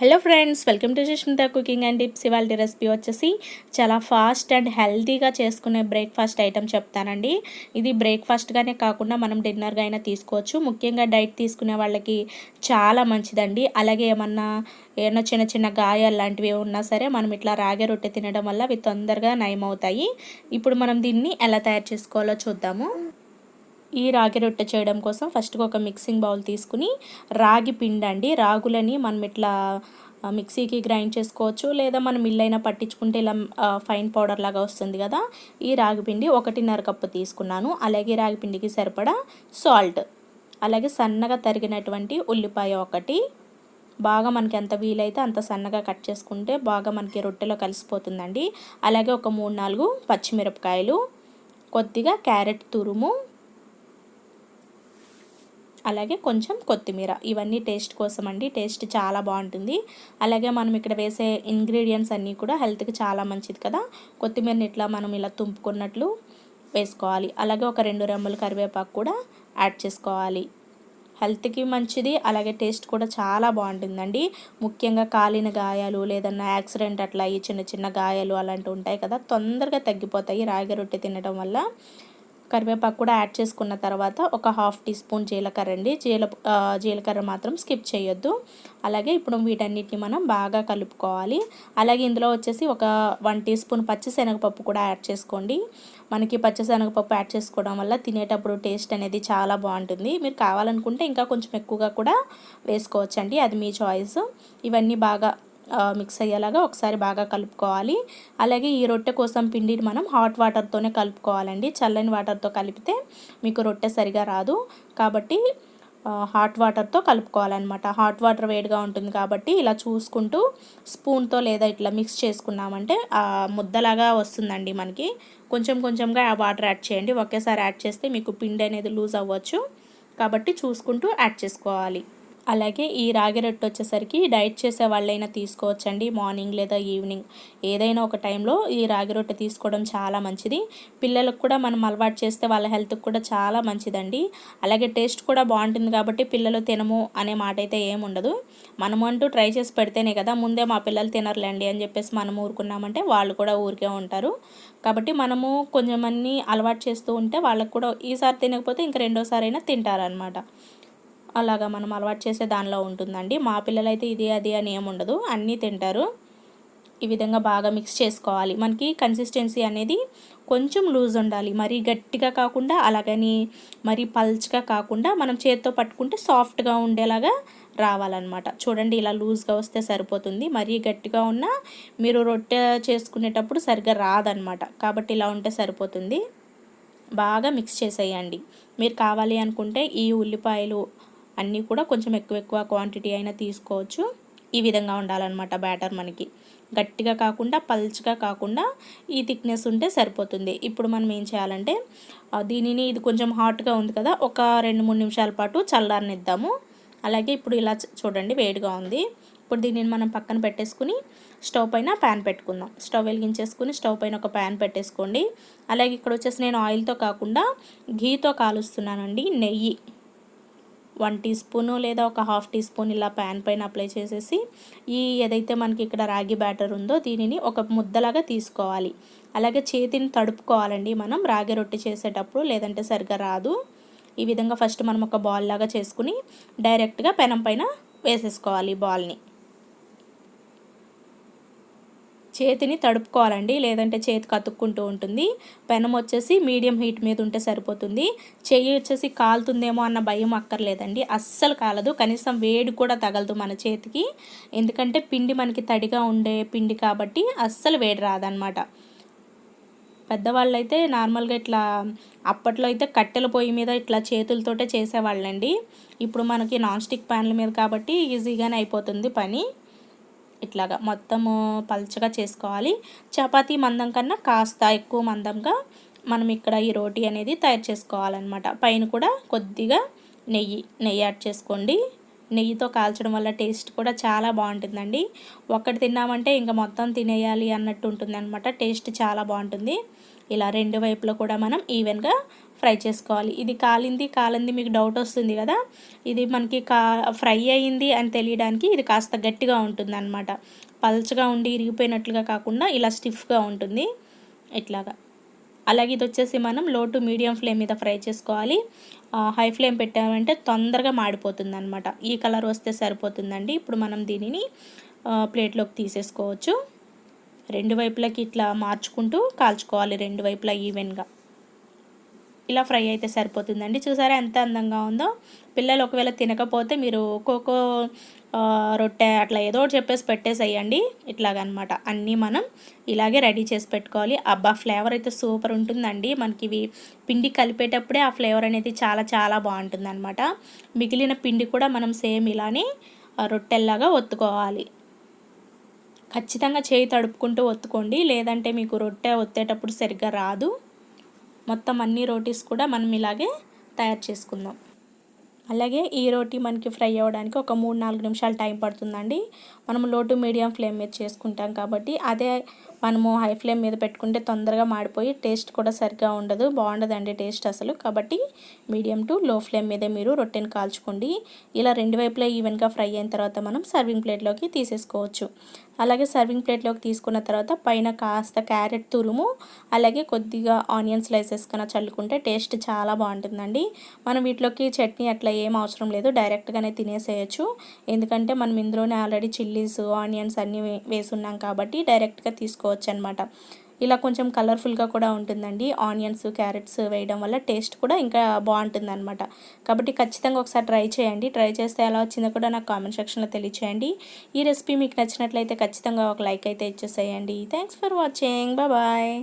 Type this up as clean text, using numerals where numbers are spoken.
Hello friends, welcome to Sushmita cooking and tips. ఇవాళ recipe వచ్చేసి చాలా ఫాస్ట్ అండ్ హెల్తీగా చేసుకునే బ్రేక్ఫాస్ట్ ఐటెం చెప్తానండి. ఇది బ్రేక్ఫాస్ట్గానే కాకుండా మనం డిన్నర్గా అయినా తీసుకోవచ్చు. ముఖ్యంగా డైట్ తీసుకునే వాళ్ళకి చాలా మంచిదండి. అలాగే ఏమన్నా చిన్న చిన్న గాయాలు లాంటివి ఉన్నా సరే మనం ఇట్లా రాగి రొట్టె తినడం వల్ల అవి తొందరగా నయమవుతాయి. ఇప్పుడు మనం దీన్ని ఎలా తయారు చేసుకోవాలో చూద్దాము. ఈ రాగి రొట్టె చేయడం కోసం ఫస్ట్గా ఒక మిక్సింగ్ బౌల్ తీసుకుని రాగి పిండి అండి, రాగులని మనం ఇట్లా మిక్సీకి గ్రైండ్ చేసుకోవచ్చు, లేదా మనం మిల్లైనా పట్టించుకుంటే ఇలా ఫైన్ పౌడర్ లాగా వస్తుంది కదా. ఈ రాగి పిండి 1.5 కప్పు తీసుకున్నాను. అలాగే రాగి పిండికి సరిపడా సాల్ట్, అలాగే సన్నగా తరిగినటువంటి ఉల్లిపాయ ఒకటి, బాగా మనకి ఎంత వీలైతే అంత సన్నగా కట్ చేసుకుంటే బాగా మనకి రొట్టెలో కలిసిపోతుందండి. అలాగే ఒక 3-4 పచ్చిమిరపకాయలు, కొద్దిగా క్యారెట్ తురుము, అలాగే కొంచెం కొత్తిమీర. ఇవన్నీ టేస్ట్ కోసం అండి, టేస్ట్ చాలా బాగుంటుంది. అలాగే మనం ఇక్కడ వేసే ఇంగ్రీడియంట్స్ అన్నీ కూడా హెల్త్కి చాలా మంచిది కదా. కొత్తిమీరని ఇట్లా మనం ఇలా తుంపుకున్నట్లు వేసుకోవాలి. అలాగే ఒక 2 రెమ్మలు కరివేపాకు కూడా యాడ్ చేసుకోవాలి. హెల్త్కి మంచిది, అలాగే టేస్ట్ కూడా చాలా బాగుంటుందండి. ముఖ్యంగా కాలిన గాయాలు, లేదన్నా యాక్సిడెంట్ అట్లా ఈ చిన్న చిన్న గాయాలు అలాంటివి ఉంటాయి కదా, తొందరగా తగ్గిపోతాయి రాగి రొట్టె తినడం వల్ల. కరివేపాకు కూడా యాడ్ చేసుకున్న తర్వాత ఒక 1/2 టీ స్పూన్ జీలకర్ర అండి. జీలకర్ర మాత్రం స్కిప్ చేయొద్దు. అలాగే ఇప్పుడు వీటన్నిటిని మనం బాగా కలుపుకోవాలి. అలాగే ఇందులో వచ్చేసి ఒక 1 టీ స్పూన్ పచ్చిశనగపప్పు కూడా యాడ్ చేసుకోండి. మనకి పచ్చిశనగపప్పు యాడ్ చేసుకోవడం వల్ల తినేటప్పుడు టేస్ట్ అనేది చాలా బాగుంటుంది. మీరు కావాలనుకుంటే ఇంకా కొంచెం ఎక్కువగా కూడా వేసుకోవచ్చండి, అది మీ చాయిస్. ఇవన్నీ బాగా మిక్స్ అయ్యేలాగా ఒకసారి బాగా కలుపుకోవాలి. అలాగే ఈ రొట్టె కోసం పిండిని మనం హాట్ వాటర్తోనే కలుపుకోవాలండి. చల్లని వాటర్తో కలిపితే మీకు రొట్టె సరిగా రాదు. కాబట్టి హాట్ వాటర్తో కలుపుకోవాలన్నమాట. హాట్ వాటర్ వేడిగా ఉంటుంది కాబట్టి ఇలా చూసుకుంటూ స్పూన్తో లేదా ఇట్లా మిక్స్ చేసుకున్నామంటే ముద్దలాగా వస్తుందండి మనకి. కొంచెం కొంచెంగా ఆ వాటర్ యాడ్ చేయండి. ఒకేసారి యాడ్ చేస్తే మీకు పిండి అనేది లూజ్ అవ్వచ్చు, కాబట్టి చూసుకుంటూ యాడ్ చేసుకోవాలి. అలాగే ఈ రాగి రొట్టె వచ్చేసరికి డైట్ చేసే వాళ్ళైనా తీసుకోవచ్చండి. మార్నింగ్ లేదా ఈవినింగ్ ఏదైనా ఒక టైంలో ఈ రాగి రొట్టె తీసుకోవడం చాలా మంచిది. పిల్లలకు కూడా మనం అలవాటు చేస్తే వాళ్ళ హెల్త్కి కూడా చాలా మంచిదండి. అలాగే టేస్ట్ కూడా బాగుంటుంది కాబట్టి పిల్లలు తినము అనే మాట అయితే ఏముండదు. మనము అంటూ ట్రై చేసి పెడితేనే కదా. ముందే మా పిల్లలు తినరులేండి అని చెప్పేసి మనం ఊరుకున్నామంటే వాళ్ళు కూడా ఊరికే ఉంటారు. కాబట్టి మనము కొంచెం అన్నీ అలవాటు చేస్తూ ఉంటే వాళ్ళకు కూడా ఈసారి తినకపోతే ఇంక రెండోసారి అయినా తింటారనమాట. అలాగా మనం అలవాటు చేసే దానిలో ఉంటుందండి. మా పిల్లలైతే ఇది అది అని ఏముండదు, అన్నీ తింటారు. ఈ విధంగా బాగా మిక్స్ చేసుకోవాలి. మనకి కన్సిస్టెన్సీ అనేది కొంచెం లూజ్ ఉండాలి, మరీ గట్టిగా కాకుండా అలాగని మరీ పల్చగా కాకుండా మనం చేత్తో పట్టుకుంటే సాఫ్ట్గా ఉండేలాగా రావాలన్నమాట. చూడండి, ఇలా లూజ్గా వస్తే సరిపోతుంది. మరీ గట్టిగా ఉన్నా మీరు రొట్టె చేసుకునేటప్పుడు సరిగ్గా రాదనమాట. కాబట్టి ఇలా ఉంటే సరిపోతుంది. బాగా మిక్స్ చేసేయండి. మీరు కావాలి అనుకుంటే ఈ ఉల్లిపాయలు అన్నీ కూడా కొంచెం ఎక్కువ క్వాంటిటీ అయినా తీసుకోవచ్చు. ఈ విధంగా ఉండాలన్నమాట బ్యాటర్. మనకి గట్టిగా కాకుండా పల్చగా కాకుండా ఈ థిక్నెస్ ఉంటే సరిపోతుంది. ఇప్పుడు మనం ఏం చేయాలంటే దీనిని, ఇది కొంచెం హాట్గా ఉంది కదా, ఒక 2-3 నిమిషాల పాటు చల్లారనిద్దాము. అలాగే ఇప్పుడు ఇలా చూడండి, వేడిగా ఉంది. ఇప్పుడు దీనిని మనం పక్కన పెట్టేసుకుని స్టవ్ పైన ప్యాన్ పెట్టుకుందాం. స్టవ్ వెలిగించేసుకుని స్టవ్ పైన ఒక ప్యాన్ పెట్టేసుకోండి. అలాగే ఇక్కడ వచ్చేసి నేను ఆయిల్తో కాకుండా ఘీతో కాలుస్తున్నానండి. నెయ్యి 1 టీ స్పూను లేదా ఒక 1/2 టీ స్పూన్ ఇలా ప్యాన్ పైన అప్లై చేసేసి ఏదైతే మనకి ఇక్కడ రాగి బ్యాటర్ ఉందో దీనిని ఒక ముద్దలాగా తీసుకోవాలి. అలాగే చేతిని తడుపుకోవాలండి మనం రాగి రొట్టె చేసేటప్పుడు, లేదంటే సరిగ్గా రాదు. ఈ విధంగా ఫస్ట్ మనం ఒక బాల్ లాగా చేసుకుని డైరెక్ట్గా పెనం పైన వేసేసుకోవాలి బాల్ని. చేతిని తడుపుకోవాలండి, లేదంటే చేతికి అతుక్కుంటూ ఉంటుంది. పెనం వచ్చేసి మీడియం హీట్ మీద ఉంటే సరిపోతుంది. చెయ్యి వచ్చేసి కాలుతుందేమో అన్న భయం అక్కర్లేదండి, అస్సలు కాలదు. కనీసం వేడి కూడా తగలదు మన చేతికి. ఎందుకంటే పిండి మనకి తడిగా ఉండే పిండి కాబట్టి అస్సలు వేడి రాదనమాట. పెద్దవాళ్ళు అయితే నార్మల్గా ఇట్లా అప్పట్లో అయితే కట్టెల పొయ్యి మీద ఇట్లా చేతులతోటే చేసేవాళ్ళండి. ఇప్పుడు మనకి నాన్ స్టిక్ ప్యాన్ల మీద కాబట్టి ఈజీగానే అయిపోతుంది పని. ఇట్లాగా మొత్తము పల్చగా చేసుకోవాలి. చపాతీ మందం కన్నా కాస్త ఎక్కువ మందంగా మనం ఇక్కడ ఈ రోటీ అనేది తయారు చేసుకోవాలన్నమాట. పైన కూడా కొద్దిగా నెయ్యి యాడ్ చేసుకోండి. నెయ్యితో కాల్చడం వల్ల టేస్ట్ కూడా చాలా బాగుంటుందండి. ఒక్కటి తిన్నామంటే ఇంకా మొత్తం తినేయాలి అన్నట్టు ఉంటుంది అనమాట. టేస్ట్ చాలా బాగుంటుంది. ఇలా 2 వైపులో కూడా మనం ఈవెన్గా ఫ్రై చేసుకోవాలి. ఇది కాలింది మీకు డౌట్ వస్తుంది కదా, ఇది మనకి ఫ్రై అయ్యింది అని తెలియడానికి ఇది కాస్త గట్టిగా ఉంటుందన్నమాట. పల్చగా ఉండి ఇరిగిపోయినట్లుగా కాకుండా ఇలా స్టిఫ్గా ఉంటుంది ఇట్లాగా. అలాగే ఇది వచ్చేసి మనం లో టు మీడియం ఫ్లేమ్ మీద ఫ్రై చేసుకోవాలి. హై ఫ్లేమ్ పెట్టామంటే తొందరగా మాడిపోతుంది అనమాట. ఈ కలర్ వస్తే సరిపోతుందండి. ఇప్పుడు మనం దీనిని ప్లేట్లోకి తీసేసుకోవచ్చు. రెండు వైపులకి ఇట్లా మార్చుకుంటూ కాల్చుకోవాలి, రెండు వైపులా ఈవెన్గా. ఇలా ఫ్రై అయితే సరిపోతుందండి. చూసారా ఎంత అందంగా ఉందో. పిల్లలు ఒకవేళ తినకపోతే మీరు కోకో రొట్టె అట్లా ఏదో ఒకటి చెప్పేసి పెట్టేసేయండి. ఇట్లాగనమాట అన్నీ మనం ఇలాగే రెడీ చేసి పెట్టుకోవాలి. అబ్బా, ఫ్లేవర్ అయితే సూపర్ ఉంటుందండి. మనకి ఇవి పిండి కలిపేటప్పుడే ఆ ఫ్లేవర్ అనేది చాలా చాలా బాగుంటుంది అనమాట. మిగిలిన పిండి కూడా మనం సేమ్ ఇలానే రొట్టెల్లాగా ఒత్తుకోవాలి. ఖచ్చితంగా చేయి తడుపుకుంటూ ఒత్తుకోండి, లేదంటే మీకు రొట్టె ఒత్తేటప్పుడు సరిగ్గా రాదు. మొత్తం అన్ని రోటీస్ కూడా మనం ఇలాగే తయారు చేసుకుందాం. అలాగే ఈ రోటీ మనకి ఫ్రై అవ్వడానికి ఒక 3-4 నిమిషాలు టైం పడుతుందండి. మనము లో టు మీడియం ఫ్లేమ్ మీద చేసుకుంటాం కాబట్టి, అదే మనము హై ఫ్లేమ్ మీద పెట్టుకుంటే తొందరగా మాడిపోయి టేస్ట్ కూడా సరిగ్గా ఉండదు, బాగుండదండి టేస్ట్ అసలు. కాబట్టి మీడియం టు లో ఫ్లేమ్ మీదే మీరు రొట్టెని కాల్చుకోండి. ఇలా రెండు వైపులా ఈవెన్గా ఫ్రై అయిన తర్వాత మనం సర్వింగ్ ప్లేట్లోకి తీసేసుకోవచ్చు. అలాగే సర్వింగ్ ప్లేట్లోకి తీసుకున్న తర్వాత పైన కాస్త క్యారెట్ తురుము, అలాగే కొద్దిగా ఆనియన్ స్లైసెస్ కన్నా చల్లుకుంటే టేస్ట్ చాలా బాగుంటుందండి. మనం వీటిలోకి చట్నీ అట్లా ఏం అవసరం లేదు, డైరెక్ట్గానే తినేసేయచ్చు. ఎందుకంటే మనం ఇందులోనే ఆల్రెడీ చిల్లీస్, ఆనియన్స్ అన్నీ వేసున్నాం కాబట్టి డైరెక్ట్గా తీసుకోవచ్చు అనమాట. ఇలా కొంచెం కలర్ఫుల్గా కూడా ఉంటుందండి. ఆనియన్స్, క్యారెట్స్ వేయడం వల్ల టేస్ట్ కూడా ఇంకా బాగుంటుంది అనమాట. కాబట్టి ఖచ్చితంగా ఒకసారి ట్రై చేయండి. ట్రై చేస్తే ఎలా వచ్చిందో కూడా నాకు కామెంట్ సెక్షన్లో తెలియచేయండి. ఈ రెసిపీ మీకు నచ్చినట్లయితే ఖచ్చితంగా ఒక లైక్ అయితే ఇచ్చేసేయండి. Thanks for watching. బాయ్.